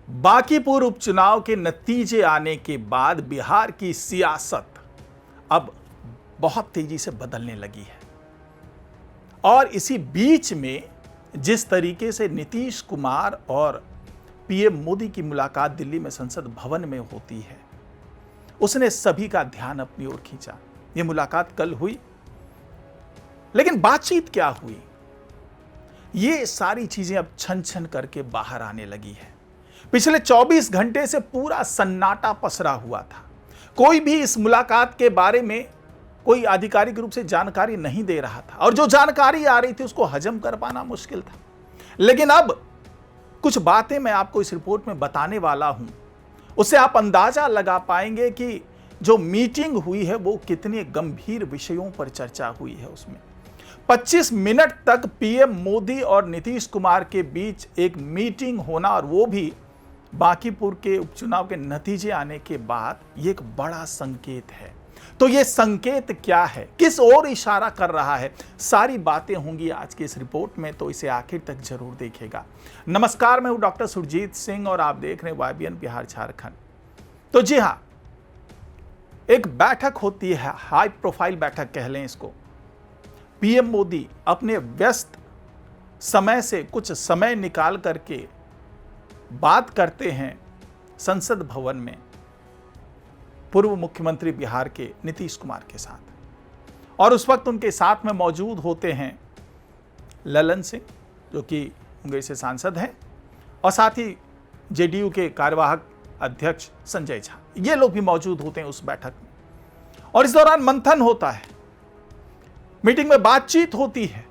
बांकीपुर उपचुनाव के नतीजे आने के बाद बिहार की सियासत अब बहुत तेजी से बदलने लगी है और इसी बीच में जिस तरीके से नीतीश कुमार और पीएम मोदी की मुलाकात दिल्ली में संसद भवन में होती है, उसने सभी का ध्यान अपनी ओर खींचा। यह मुलाकात कल हुई, लेकिन बातचीत क्या हुई, ये सारी चीजें अब छन छन करके बाहर आने लगी है। पिछले 24 घंटे से पूरा सन्नाटा पसरा हुआ था। कोई भी इस मुलाकात के बारे में कोई आधिकारिक रूप से जानकारी नहीं दे रहा था और जो जानकारी आ रही थी उसको हजम कर पाना मुश्किल था। लेकिन अब कुछ बातें मैं आपको इस रिपोर्ट में बताने वाला हूं, उससे आप अंदाजा लगा पाएंगे कि जो मीटिंग हुई है वो कितने गंभीर विषयों पर चर्चा हुई है। उसमें 25 मिनट तक पीएम मोदी और नीतीश कुमार के बीच एक मीटिंग होना, और वो भी बांकीपुर के उपचुनाव के नतीजे आने के बाद, ये एक बड़ा संकेत है। तो ये संकेत क्या है, किस ओर इशारा कर रहा है, सारी बातें होंगी आज की इस रिपोर्ट में, तो इसे आखिर तक जरूर देखिएगा। नमस्कार, मैं हूं डॉक्टर सुरजीत सिंह और आप देख रहे हैं YBN बिहार झारखंड। तो जी हां, एक बैठक होती है, हाई प्रोफाइल बैठक कह लें इसको। पीएम मोदी अपने व्यस्त समय से कुछ समय निकाल करके बात करते हैं संसद भवन में पूर्व मुख्यमंत्री बिहार के नीतीश कुमार के साथ, और उस वक्त उनके साथ में मौजूद होते हैं ललन सिंह, जो कि मुंगेर से सांसद हैं, और साथ ही जेडीयू के कार्यवाहक अध्यक्ष संजय झा। ये लोग भी मौजूद होते हैं उस बैठक में, और इस दौरान मंथन होता है, मीटिंग में बातचीत होती है।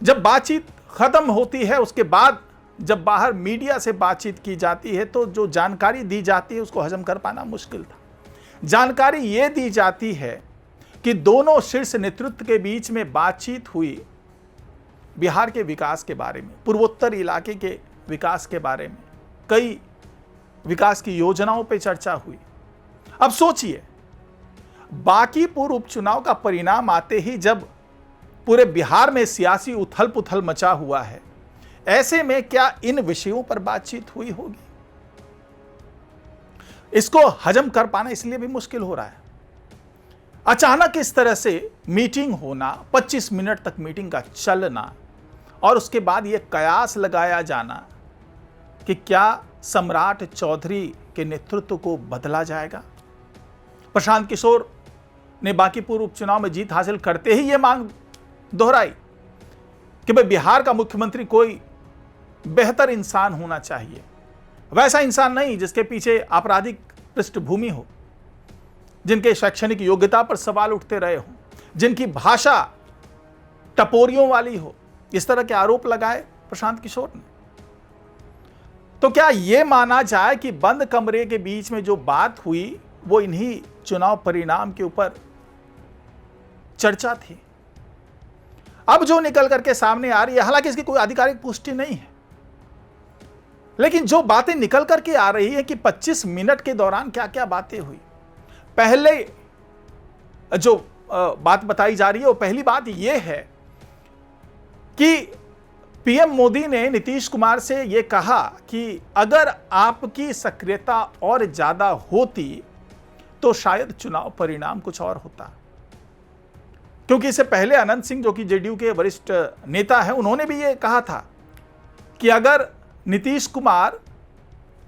जब बातचीत खत्म होती है, उसके बाद जब बाहर मीडिया से बातचीत की जाती है, तो जो जानकारी दी जाती है उसको हजम कर पाना मुश्किल था। जानकारी ये दी जाती है कि दोनों शीर्ष नेतृत्व के बीच में बातचीत हुई बिहार के विकास के बारे में, पूर्वोत्तर इलाके के विकास के बारे में, कई विकास की योजनाओं पर चर्चा हुई। अब सोचिए, बांकीपुर उपचुनाव का परिणाम आते ही जब पूरे बिहार में सियासी उथल पुथल मचा हुआ है, ऐसे में क्या इन विषयों पर बातचीत हुई होगी? इसको हजम कर पाना इसलिए भी मुश्किल हो रहा है। अचानक इस तरह से मीटिंग होना, 25 मिनट तक मीटिंग का चलना, और उसके बाद यह कयास लगाया जाना कि क्या सम्राट चौधरी के नेतृत्व को बदला जाएगा। प्रशांत किशोर ने बांकीपुर उपचुनाव में जीत हासिल करते ही यह मांग दोहराई कि भाई बिहार का मुख्यमंत्री कोई बेहतर इंसान होना चाहिए, वैसा इंसान नहीं जिसके पीछे आपराधिक पृष्ठभूमि हो, जिनके शैक्षणिक योग्यता पर सवाल उठते रहे हो, जिनकी भाषा टपोरियों वाली हो। इस तरह के आरोप लगाए प्रशांत किशोर ने। तो क्या यह माना जाए कि बंद कमरे के बीच में जो बात हुई वो इन्हीं चुनाव परिणाम के ऊपर चर्चा थी? अब जो निकल करके सामने आ रही है, हालांकि इसकी कोई आधिकारिक पुष्टि नहीं है, लेकिन जो बातें निकल करके आ रही है कि 25 मिनट के दौरान क्या क्या बातें हुई। पहले जो बात बताई जा रही है, वो पहली बात यह है कि पीएम मोदी ने नीतीश कुमार से यह कहा कि अगर आपकी सक्रियता और ज्यादा होती तो शायद चुनाव परिणाम कुछ और होता। क्योंकि इससे पहले अनंत सिंह, जो कि जेडीयू के वरिष्ठ नेता हैं, उन्होंने भी यह कहा था कि अगर नीतीश कुमार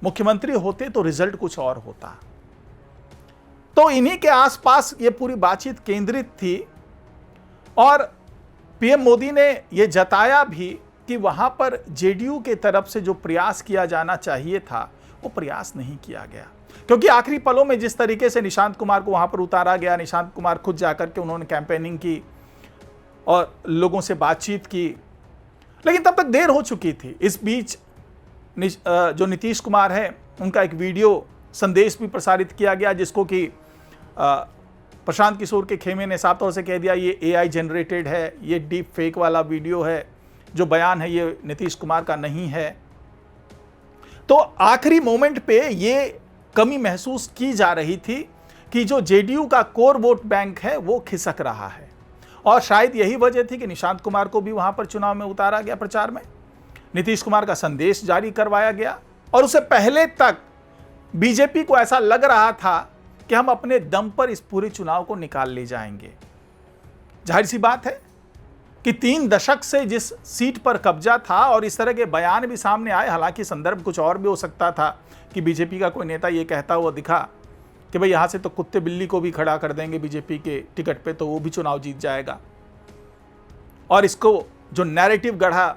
मुख्यमंत्री होते तो रिजल्ट कुछ और होता। तो इन्हीं के आसपास ये पूरी बातचीत केंद्रित थी, और पीएम मोदी ने यह जताया भी कि वहां पर जेडीयू के तरफ से जो प्रयास किया जाना चाहिए था वो प्रयास नहीं किया गया। क्योंकि आखिरी पलों में जिस तरीके से निशांत कुमार को वहां पर उतारा गया, निशांत कुमार खुद जाकर के उन्होंने कैंपेनिंग की और लोगों से बातचीत की, लेकिन तब तक देर हो चुकी थी। इस बीच जो नीतीश कुमार है, उनका एक वीडियो संदेश भी प्रसारित किया गया, जिसको कि प्रशांत किशोर के खेमे ने साफ तौर से कह दिया ये AI जनरेटेड है, ये डीप फेक वाला वीडियो है, जो बयान है ये नीतीश कुमार का नहीं है। तो आखिरी मोमेंट पे ये कमी महसूस की जा रही थी कि जो जेडीयू का कोर वोट बैंक है वो खिसक रहा है, और शायद यही वजह थी कि निशांत कुमार को भी वहां पर चुनाव में उतारा गया प्रचार में। नीतीश कुमार का संदेश जारी करवाया गया और उससे पहले तक बीजेपी को ऐसा लग रहा था कि हम अपने दम पर इस पूरे चुनाव को निकाल ले जाएंगे। जाहिर सी बात है कि 3 दशक से जिस सीट पर कब्जा था और इस तरह के बयान भी सामने आए, हालांकि संदर्भ कुछ और भी हो सकता था कि बीजेपी का कोई नेता ये कहता हुआ दिखा कि भाई यहां से तो कुत्ते बिल्ली को भी खड़ा कर देंगे बीजेपी के टिकट पे, तो वो भी चुनाव जीत जाएगा। और इसको जो नैरेटिव गढ़ा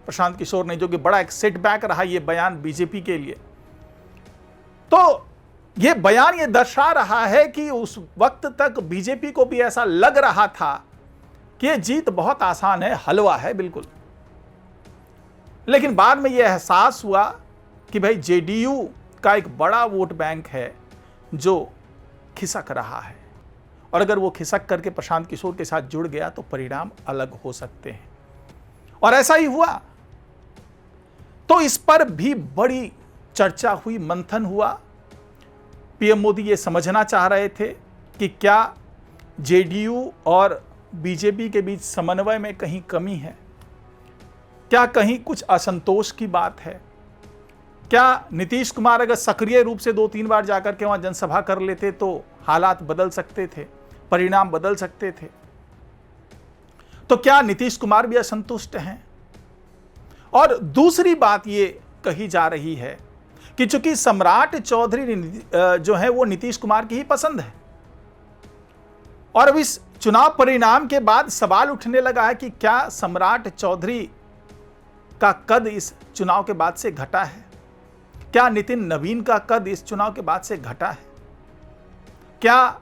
प्रशांत किशोर ने, जो कि बड़ा एक सेटबैक रहा ये बयान बीजेपी के लिए, तो ये बयान ये दर्शा रहा है कि उस वक्त तक बीजेपी को भी ऐसा लग रहा था कि ये जीत बहुत आसान है, हलवा है बिल्कुल। लेकिन बाद में यह एहसास हुआ कि भाई जेडीयू का एक बड़ा वोट बैंक है जो खिसक रहा है, और अगर वो खिसक करके प्रशांत किशोर के साथ जुड़ गया तो परिणाम अलग हो सकते हैं। और ऐसा ही हुआ। तो इस पर भी बड़ी चर्चा हुई, मंथन हुआ। पीएम मोदी ये समझना चाह रहे थे कि क्या जेडीयू और बीजेपी के बीच समन्वय में कहीं कमी है, क्या कहीं कुछ असंतोष की बात है, क्या नीतीश कुमार अगर सक्रिय रूप से 2-3 बार जाकर के वहां जनसभा कर लेते तो हालात बदल सकते थे, परिणाम बदल सकते थे। तो क्या नीतीश कुमार भी असंतुष्ट हैं? और दूसरी बात ये कही जा रही है कि चूंकि सम्राट चौधरी जो है वो नीतीश कुमार की ही पसंद है, और अब इस चुनाव परिणाम के बाद सवाल उठने लगा है कि क्या सम्राट चौधरी का कद इस चुनाव के बाद से घटा है? क्या नितिन नवीन का कद इस चुनाव के बाद से घटा है? क्या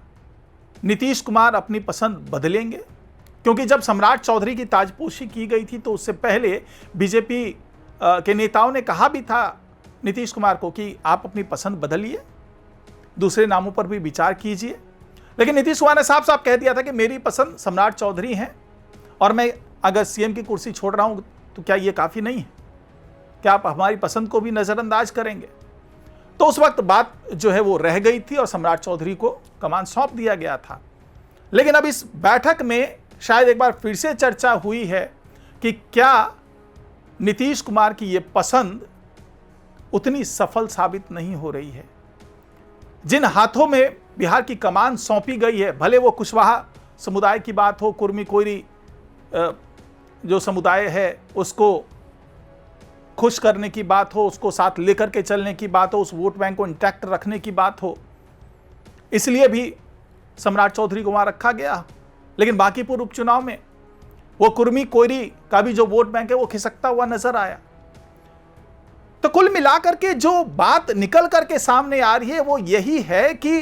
नीतीश कुमार अपनी पसंद बदलेंगे? क्योंकि जब सम्राट चौधरी की ताजपोशी की गई थी तो उससे पहले बीजेपी के नेताओं ने कहा भी था नीतीश कुमार को कि आप अपनी पसंद बदलिए, दूसरे नामों पर भी विचार कीजिए। लेकिन नीतीश कुमार ने साफ साफ कह दिया था कि मेरी पसंद सम्राट चौधरी है, और मैं अगर सीएम की कुर्सी छोड़ रहा हूं तो क्या ये काफी नहीं है? क्या आप हमारी पसंद को भी नजरअंदाज करेंगे? तो उस वक्त बात जो है वो रह गई थी और सम्राट चौधरी को कमान सौंप दिया गया था। लेकिन अब इस बैठक में शायद एक बार फिर से चर्चा हुई है कि क्या नीतीश कुमार की ये पसंद उतनी सफल साबित नहीं हो रही है। जिन हाथों में बिहार की कमान सौंपी गई है, भले वो कुशवाहा समुदाय की बात हो, कुर्मी कोयरी जो समुदाय है उसको खुश करने की बात हो, उसको साथ लेकर के चलने की बात हो, उस वोट बैंक को इंटैक्ट रखने की बात हो, इसलिए भी सम्राट चौधरी को वहां रखा गया। लेकिन बांकीपुर उपचुनाव में वो कुर्मी कोयरी का भी जो वोट बैंक है वो खिसकता हुआ नजर आया। तो कुल मिलाकर के जो बात निकल करके सामने आ रही है वो यही है कि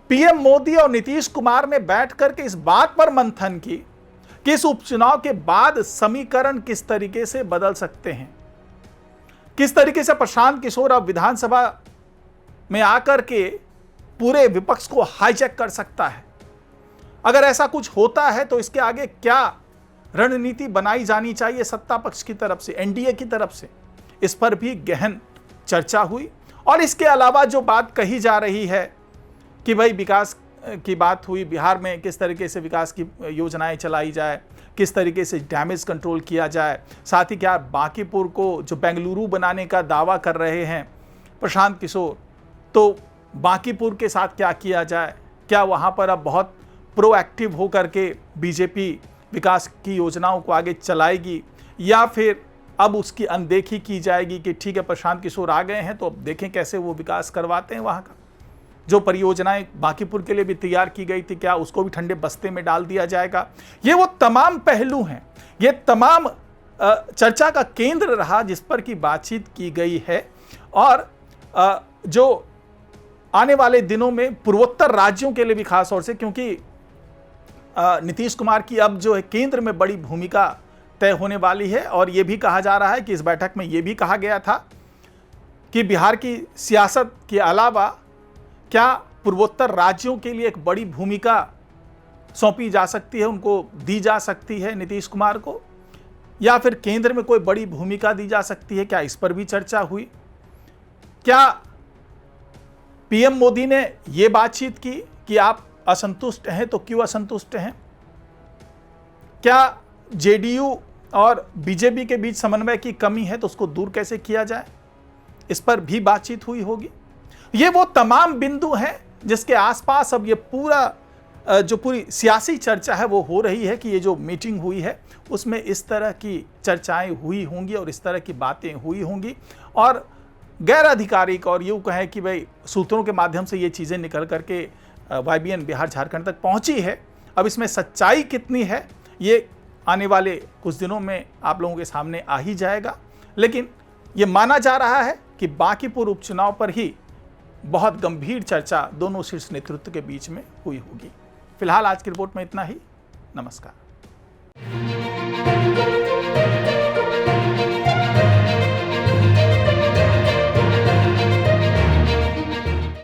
पीएम मोदी और नीतीश कुमार ने बैठ करके इस बात पर मंथन की कि इस उपचुनाव के बाद समीकरण किस तरीके से बदल सकते हैं, किस तरीके से प्रशांत किशोर अब विधानसभा में आकर के पूरे विपक्ष को हाईजैक कर सकता है। अगर ऐसा कुछ होता है तो इसके आगे क्या रणनीति बनाई जानी चाहिए सत्ता पक्ष की तरफ से, एनडीए की तरफ से, इस पर भी गहन चर्चा हुई। और इसके अलावा जो बात कही जा रही है कि भाई विकास की बात हुई, बिहार में किस तरीके से विकास की योजनाएं चलाई जाए, किस तरीके से डैमेज कंट्रोल किया जाए, साथ ही क्या बांकीपुर को जो बेंगलुरु बनाने का दावा कर रहे हैं प्रशांत किशोर, तो बांकीपुर के साथ क्या किया जाए, क्या वहाँ पर अब बहुत प्रोएक्टिव होकर के बीजेपी विकास की योजनाओं को आगे चलाएगी, या फिर अब उसकी अनदेखी की जाएगी कि ठीक है प्रशांत किशोर आ गए हैं तो अब देखें कैसे वो विकास करवाते हैं वहाँ का। जो परियोजनाएं बांकीपुर के लिए भी तैयार की गई थी क्या उसको भी ठंडे बस्ते में डाल दिया जाएगा? ये वो तमाम पहलू हैं, ये तमाम चर्चा का केंद्र रहा जिस पर की बातचीत की गई है। और जो आने वाले दिनों में पूर्वोत्तर राज्यों के लिए भी खास तौर से, क्योंकि नीतीश कुमार की अब जो है केंद्र में बड़ी भूमिका तय होने वाली है, और यह भी कहा जा रहा है कि इस बैठक में यह भी कहा गया था कि बिहार की सियासत के अलावा क्या पूर्वोत्तर राज्यों के लिए एक बड़ी भूमिका सौंपी जा सकती है, उनको दी जा सकती है नीतीश कुमार को, या फिर केंद्र में कोई बड़ी भूमिका दी जा सकती है, क्या इस पर भी चर्चा हुई? क्या पीएम मोदी ने यह बातचीत की कि आप असंतुष्ट हैं तो क्यों असंतुष्ट हैं? क्या जेडीयू और बीजेपी के बीच समन्वय की कमी है तो उसको दूर कैसे किया जाए? इस पर भी बातचीत हुई होगी। ये वो तमाम बिंदु हैं जिसके आसपास अब ये पूरी सियासी चर्चा है वो हो रही है कि ये जो मीटिंग हुई है उसमें इस तरह की चर्चाएं हुई होंगी और इस तरह की बातें हुई होंगी, और गैर आधिकारिक और यूँ कहें कि भाई सूत्रों के माध्यम से ये चीज़ें निकल करके YBN बिहार झारखंड तक पहुंची है। अब इसमें सच्चाई कितनी है ये आने वाले कुछ दिनों में आप लोगों के सामने आ ही जाएगा, लेकिन ये माना जा रहा है कि बांकीपुर उपचुनाव पर ही बहुत गंभीर चर्चा दोनों शीर्ष नेतृत्व के बीच में हुई होगी। फिलहाल आज की रिपोर्ट में इतना ही। नमस्कार।